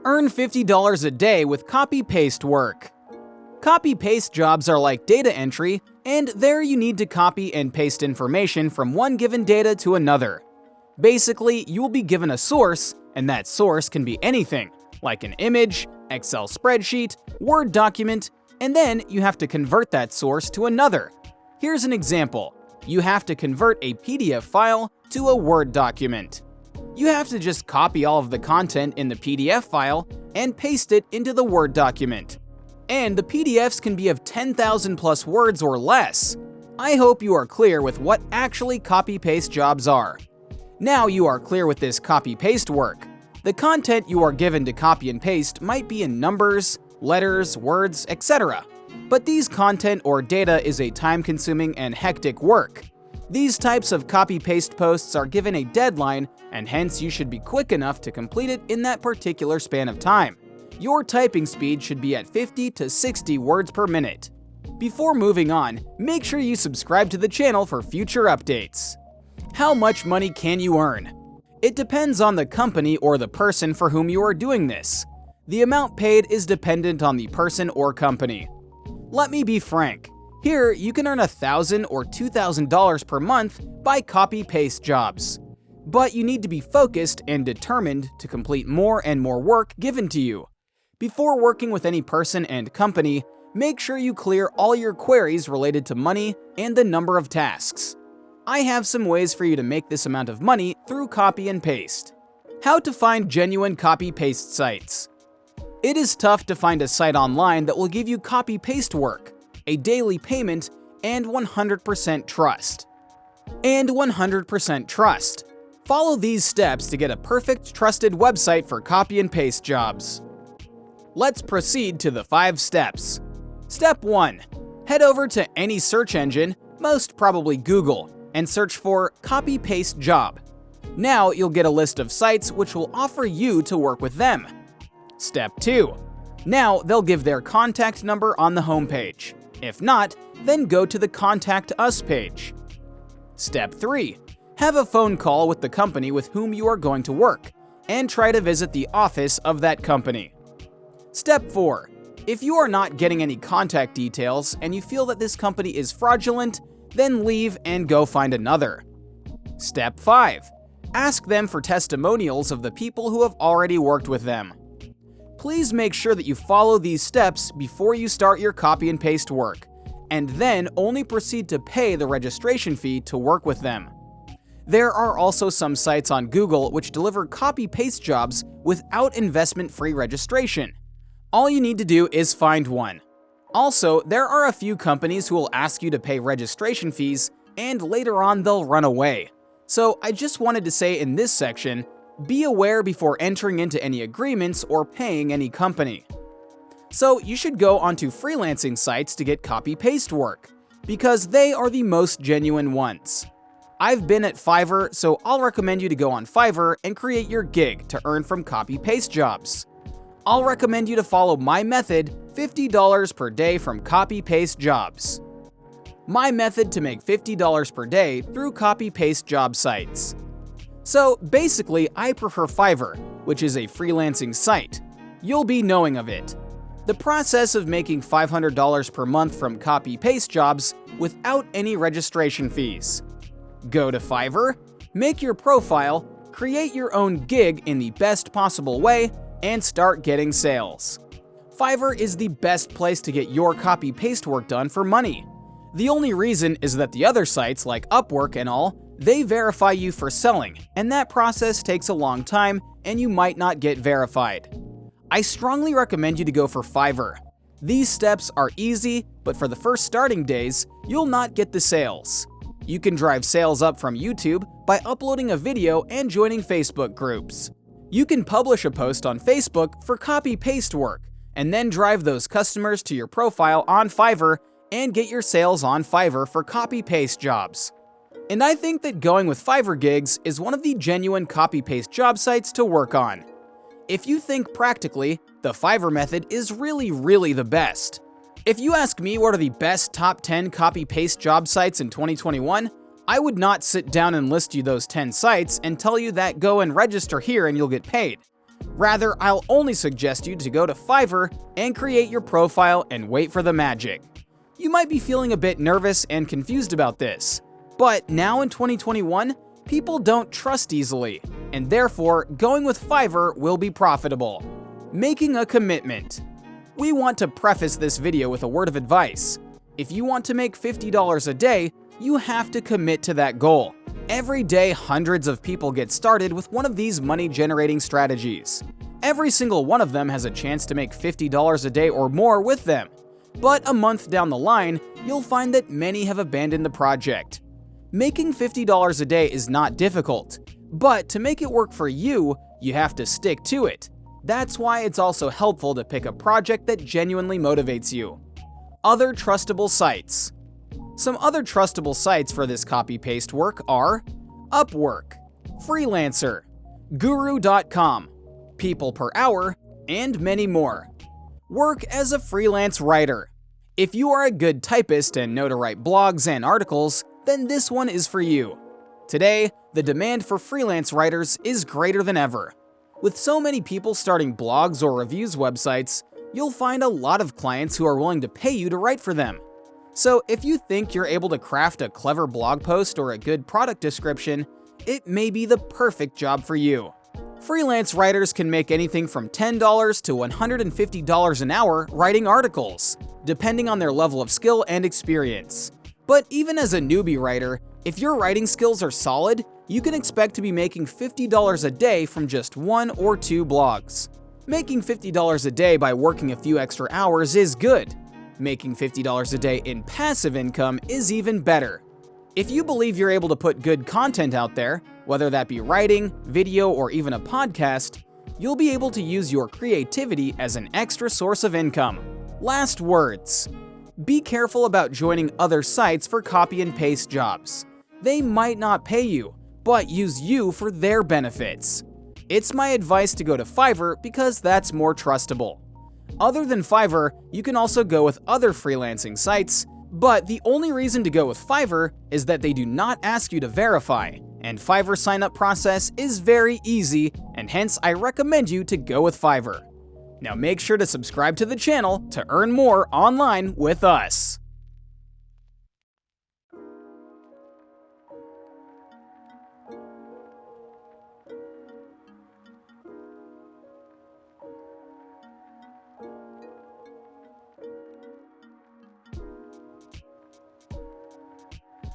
Earn $50 a day with copy-paste work. Copy-paste jobs are like data entry, and there you need to copy and paste information from one given data to another. Basically, you will be given a source, and that source can be anything, like an image, Excel spreadsheet, Word document, and then you have to convert that source to another. Here's an example. You have to convert a PDF file to a Word document. You have to just copy all of the content in the PDF file and paste it into the Word document. And the PDFs can be of 10,000 plus words or less. I hope you are clear with what actually copy-paste jobs are. Now you are clear with this copy-paste work. The content you are given to copy and paste might be in numbers, letters, words, etc. But these content or data is a time-consuming and hectic work. These types of copy-paste posts are given a deadline, and hence you should be quick enough to complete it in that particular span of time. Your typing speed should be at 50 to 60 words per minute. Before moving on, make sure you subscribe to the channel for future updates. How much money can you earn? It depends on the company or the person for whom you are doing this. The amount paid is dependent on the person or company. Let me be frank. Here, you can earn $1,000 or $2,000 per month by copy-paste jobs. But you need to be focused and determined to complete more and more work given to you. Before working with any person and company, make sure you clear all your queries related to money and the number of tasks. I have some ways for you to make this amount of money through copy and paste. How to find genuine copy-paste sites. It is tough to find a site online that will give you copy-paste work, a daily payment, and 100% trust. Follow these steps to get a perfect trusted website for copy and paste jobs. Let's proceed to the 5 steps. Step 1. Head over to any search engine, most probably Google, and search for copy-paste job. Now you'll get a list of sites which will offer you to work with them. Step 2. Now they'll give their contact number on the homepage. If not, then go to the Contact Us page. Step 3. Have a phone call with the company with whom you are going to work, and try to visit the office of that company. Step 4. If you are not getting any contact details and you feel that this company is fraudulent, then leave and go find another. Step 5. Ask them for testimonials of the people who have already worked with them. Please make sure that you follow these steps before you start your copy and paste work, and then only proceed to pay the registration fee to work with them. There are also some sites on Google which deliver copy-paste jobs without investment-free registration. All you need to do is find one. Also, there are a few companies who will ask you to pay registration fees, and later on they'll run away. So I just wanted to say in this section, be aware before entering into any agreements or paying any company. So you should go onto freelancing sites to get copy-paste work, because they are the most genuine ones. I've been at Fiverr, so I'll recommend you to go on Fiverr and create your gig to earn from copy-paste jobs. I'll recommend you to follow my method, $50 per day from copy-paste jobs. My method to make $50 per day through copy-paste job sites. So basically, I prefer Fiverr, which is a freelancing site. You'll be knowing of it. The process of making $500 per month from copy-paste jobs without any registration fees. Go to Fiverr, make your profile, create your own gig in the best possible way, and start getting sales. Fiverr is the best place to get your copy-paste work done for money. The only reason is that the other sites like Upwork and all, they verify you for selling, and that process takes a long time and you might not get verified. I strongly recommend you to go for Fiverr. These steps are easy, but for the first starting days, you'll not get the sales. You can drive sales up from YouTube by uploading a video and joining Facebook groups. You can publish a post on Facebook for copy-paste work, and then drive those customers to your profile on Fiverr and get your sales on Fiverr for copy-paste jobs. And I think that going with Fiverr gigs is one of the genuine copy-paste job sites to work on. If you think practically, the Fiverr method is really the best. If you ask me what are the best top 10 copy-paste job sites in 2021, I would not sit down and list you those 10 sites and tell you that go and register here and you'll get paid. Rather, I'll only suggest you to go to Fiverr and create your profile and wait for the magic. You might be feeling a bit nervous and confused about this, but now in 2021, people don't trust easily, and therefore going with Fiverr will be profitable. Making a commitment. We want to preface this video with a word of advice. If you want to make $50 a day, you have to commit to that goal. Every day, hundreds of people get started with one of these money-generating strategies. Every single one of them has a chance to make $50 a day or more with them. But a month down the line, you'll find that many have abandoned the project. Making $50 a day is not difficult, but to make it work for you, you have to stick to it. That's why it's also helpful to pick a project that genuinely motivates you. Other trustable sites. Some other trustable sites for this copy-paste work are Upwork, Freelancer, Guru.com, People Per Hour, and many more. Work as a freelance writer. If you are a good typist and know to write blogs and articles, then this one is for you. Today, the demand for freelance writers is greater than ever. With so many people starting blogs or reviews websites, you'll find a lot of clients who are willing to pay you to write for them. So if you think you're able to craft a clever blog post or a good product description, it may be the perfect job for you. Freelance writers can make anything from $10 to $150 an hour writing articles, depending on their level of skill and experience. But even as a newbie writer, if your writing skills are solid, you can expect to be making $50 a day from just 1 or 2 blogs. Making $50 a day by working a few extra hours is good. Making $50 a day in passive income is even better. If you believe you're able to put good content out there, whether that be writing, video, or even a podcast, you'll be able to use your creativity as an extra source of income. Last words. Be careful about joining other sites for copy and paste jobs. They might not pay you, but use you for their benefits. It's my advice to go to Fiverr because that's more trustable. Other than Fiverr, you can also go with other freelancing sites, but the only reason to go with Fiverr is that they do not ask you to verify, and Fiverr sign-up process is very easy, and hence I recommend you to go with Fiverr. Now make sure to subscribe to the channel to earn more online with us.